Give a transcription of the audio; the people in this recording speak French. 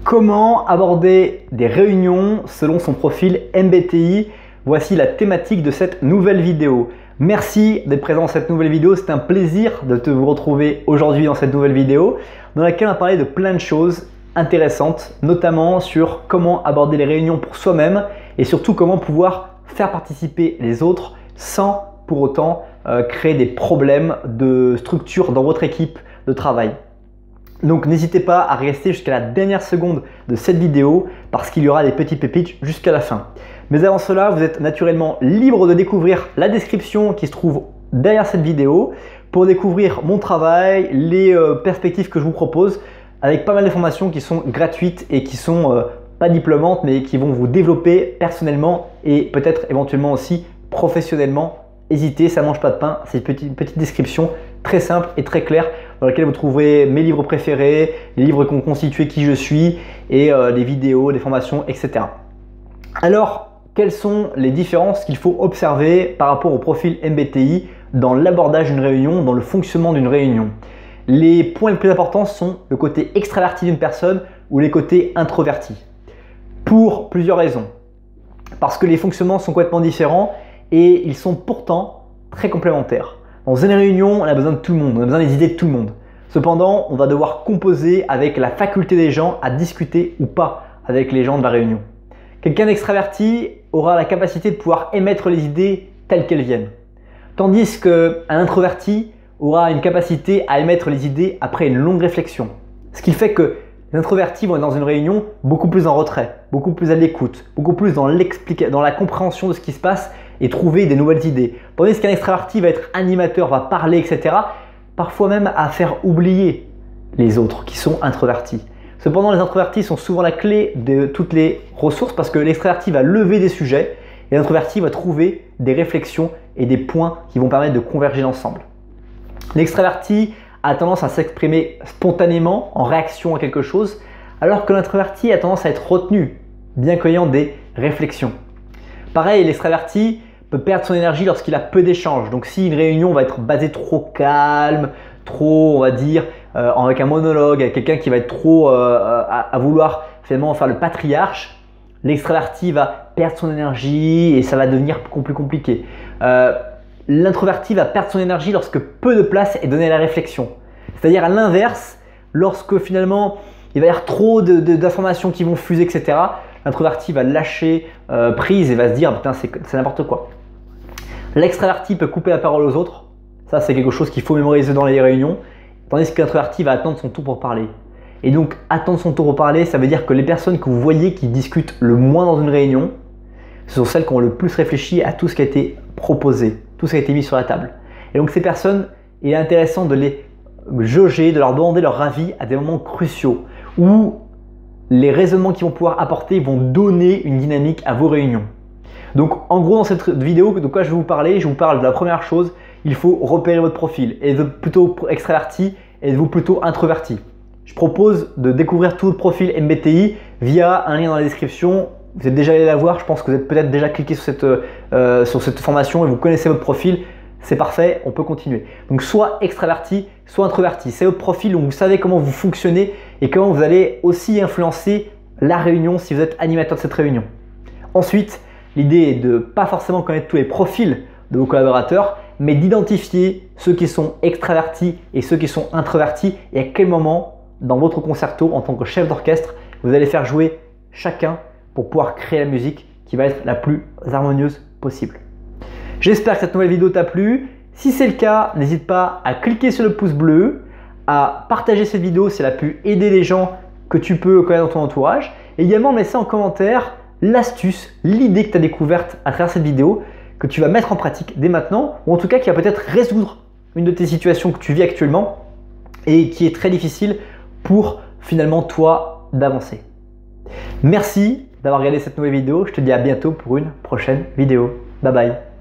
Comment aborder des réunions selon son profil MBTI? Voici la thématique de cette nouvelle vidéo. Merci d'être présent dans cette nouvelle vidéo. C'est un plaisir de vous retrouver aujourd'hui dans cette nouvelle vidéo dans laquelle on va parler de plein de choses intéressantes, notamment sur comment aborder les réunions pour soi-même et surtout comment pouvoir faire participer les autres sans pour autant créer des problèmes de structure dans votre équipe de travail. Donc n'hésitez pas à rester jusqu'à la dernière seconde de cette vidéo parce qu'il y aura des petites pépites jusqu'à la fin. Mais avant cela, vous êtes naturellement libre de découvrir la description qui se trouve derrière cette vidéo pour découvrir mon travail, les perspectives que je vous propose avec pas mal d'informations qui sont gratuites et qui sont pas diplômantes mais qui vont vous développer personnellement et peut-être éventuellement aussi professionnellement. Hésitez, ça ne mange pas de pain, c'est une petite description très simple et très claire dans laquelle vous trouverez mes livres préférés, les livres qui ont constitué qui je suis et des vidéos, des formations, etc. Alors, quelles sont les différences qu'il faut observer par rapport au profil MBTI dans l'abordage d'une réunion, dans le fonctionnement d'une réunion? Les points les plus importants sont le côté extraverti d'une personne ou les côtés introvertis. Pour plusieurs raisons. Parce que les fonctionnements sont complètement différents et ils sont pourtant très complémentaires. Dans une réunion, on a besoin de tout le monde, on a besoin des idées de tout le monde. Cependant, on va devoir composer avec la faculté des gens à discuter ou pas avec les gens de la réunion. Quelqu'un d'extraverti aura la capacité de pouvoir émettre les idées telles qu'elles viennent. Tandis qu'un introverti aura une capacité à émettre les idées après une longue réflexion. Ce qui fait que les introvertis vont être dans une réunion beaucoup plus en retrait, beaucoup plus à l'écoute, beaucoup plus dans la compréhension de ce qui se passe et trouver des nouvelles idées. Tandis qu'un extraverti va être animateur, va parler, etc. Parfois même à faire oublier les autres qui sont introvertis. Cependant, les introvertis sont souvent la clé de toutes les ressources parce que l'extraverti va lever des sujets et l'introverti va trouver des réflexions et des points qui vont permettre de converger ensemble. L'extraverti a tendance à s'exprimer spontanément en réaction à quelque chose, alors que l'introverti a tendance à être retenu, bien qu'ayant des réflexions. Pareil, l'extraverti peut perdre son énergie lorsqu'il a peu d'échanges. Donc si une réunion va être basée trop calme, trop, on va dire, avec un monologue, avec quelqu'un qui va être trop à vouloir finalement faire le patriarche, l'extraverti va perdre son énergie et ça va devenir plus compliqué. L'introverti va perdre son énergie lorsque peu de place est donnée à la réflexion. C'est-à-dire à l'inverse, lorsque finalement il va y avoir trop d'informations qui vont fuser, etc. L'introverti va lâcher prise et va se dire putain c'est n'importe quoi. L'extraverti peut couper la parole aux autres. Ça c'est quelque chose qu'il faut mémoriser dans les réunions. Tandis que l'introverti va attendre son tour pour parler. Et donc attendre son tour pour parler, ça veut dire que les personnes que vous voyez qui discutent le moins dans une réunion, ce sont celles qui ont le plus réfléchi à tout ce qui a été proposé, tout ce qui a été mis sur la table. Et donc ces personnes, il est intéressant de les jauger, de leur demander leur avis à des moments cruciaux où les raisonnements qu'ils vont pouvoir apporter vont donner une dynamique à vos réunions. Donc en gros dans cette vidéo, de quoi je vais vous parler? Je vous parle de la première chose, il faut repérer votre profil. Êtes-vous plutôt extraverti? Êtes-vous plutôt introverti? Je propose de découvrir tout votre profil MBTI via un lien dans la description. Vous êtes déjà allé la voir, je pense que vous êtes peut-être déjà cliqué sur cette formation et vous connaissez votre profil. C'est parfait, on peut continuer. Donc soit extraverti, soit introverti. C'est votre profil, donc vous savez comment vous fonctionnez et comment vous allez aussi influencer la réunion si vous êtes animateur de cette réunion. Ensuite, l'idée est de ne pas forcément connaître tous les profils de vos collaborateurs, mais d'identifier ceux qui sont extravertis et ceux qui sont introvertis et à quel moment dans votre concerto en tant que chef d'orchestre, vous allez faire jouer chacun pour pouvoir créer la musique qui va être la plus harmonieuse possible. J'espère que cette nouvelle vidéo t'a plu. Si c'est le cas, n'hésite pas à cliquer sur le pouce bleu, à partager cette vidéo si elle a pu aider les gens que tu peux connaître dans ton entourage. Et également, laisser en commentaire l'astuce, l'idée que tu as découverte à travers cette vidéo, que tu vas mettre en pratique dès maintenant, ou en tout cas qui va peut-être résoudre une de tes situations que tu vis actuellement et qui est très difficile pour finalement toi d'avancer. Merci d'avoir regardé cette nouvelle vidéo. Je te dis à bientôt pour une prochaine vidéo. Bye bye.